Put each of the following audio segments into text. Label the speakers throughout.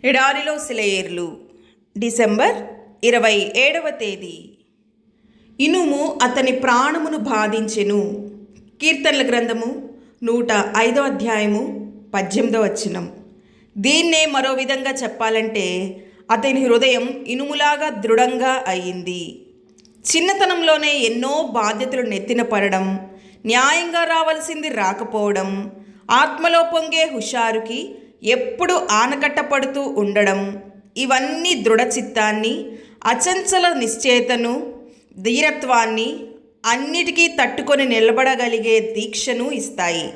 Speaker 1: ఎడారిలో సెలయేర్లు డిసెంబర్ 27వ తేదీ. ఇనుము అతని ప్రాణమును బాధించెను. కీర్తనల గ్రంథము 105వ అధ్యాయము 18వ వచనం. దీన్నే మరో విధంగా చెప్పాలంటే అతని హృదయం ఇనుములాగా దృఢంగా అయింది. చిన్నతనంలోనే ఎన్నో బాధ్యతలు నెత్తిన పడడం, న్యాయంగా రావాల్సింది రాకపోవడం, ఆత్మలో పొంగే హుషారుకి ఎప్పుడు ఆనకట్ట పడుతూ ఉండడం, ఇవన్నీ దృఢచిత్తాన్ని, అచంచల నిశ్చయతను, ధీరత్వాన్ని, అన్నిటికీ తట్టుకొని నిలబడగలిగే దీక్షను ఇస్తాయి.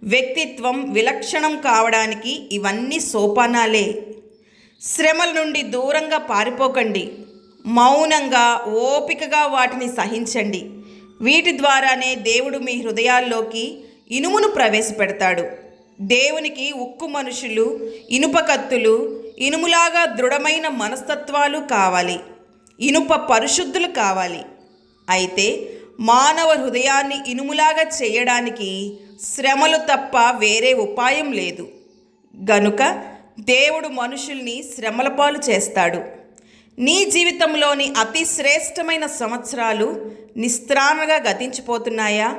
Speaker 1: వ్యక్తిత్వం విలక్షణం కావడానికి ఇవన్నీ సోపానాలే. శ్రమల నుండి దూరంగా పారిపోకండి. మౌనంగా ఓపికగా వాటిని సహించండి. వీటి ద్వారానే దేవుడు మీ హృదయాల్లోకి ఇనుమును ప్రవేశపెడతాడు. దేవునికి ఉక్కు మనుషులు, ఇనుప కత్తులు, ఇనుములాగా దృఢమైన మనస్తత్వాలు కావాలి. ఇనుప పరిశుద్ధులు కావాలి. అయితే మానవ హృదయాన్ని ఇనుములాగా చేయడానికి శ్రమలు తప్ప వేరే ఉపాయం లేదు. గనుక దేవుడు మనుషుల్ని శ్రమల పాలు చేస్తాడు. నీ జీవితంలోని అతి శ్రేష్టమైన సంవత్సరాలు నిస్త్రాణగా గతించిపోతున్నాయా?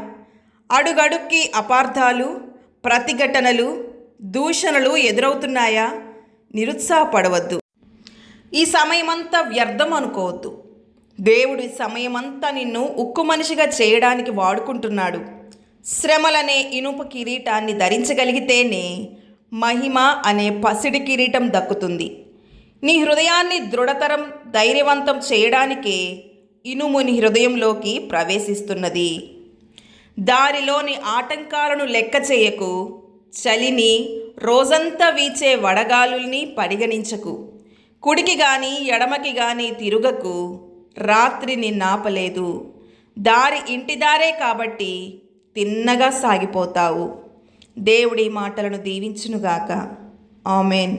Speaker 1: అడుగడుక్కి అపార్థాలు, ప్రతిఘటనలు, దూషణలు ఎదురవుతున్నాయా? నిరుత్సాహపడవద్దు. ఈ సమయమంతా వ్యర్థం అనుకోవద్దు. దేవుడి సమయమంతా నిన్ను ఉక్కు మనిషిగా చేయడానికి వాడుకుంటున్నాడు. శ్రమలనే ఇనుప కిరీటాన్ని ధరించగలిగితేనే మహిమ అనే పసిడి కిరీటం దక్కుతుంది. నీ హృదయాన్ని దృఢతరం, ధైర్యవంతం చేయడానికే ఇనుము నీ హృదయంలోకి ప్రవేశిస్తున్నది. దారిలోని ఆటంకాలను లెక్క చేయకు. చలిని, రోజంతా వీచే వడగాలుల్ని పరిగణించకు. కుడికి గాని ఎడమకి గాని తిరుగకు. రాత్రి నిన్నాపలేదు. దారి ఇంటిదారే కాబట్టి తిన్నగా సాగిపోతావు. దేవుడి మాటలను దీవించునుగాక. ఆమెన్.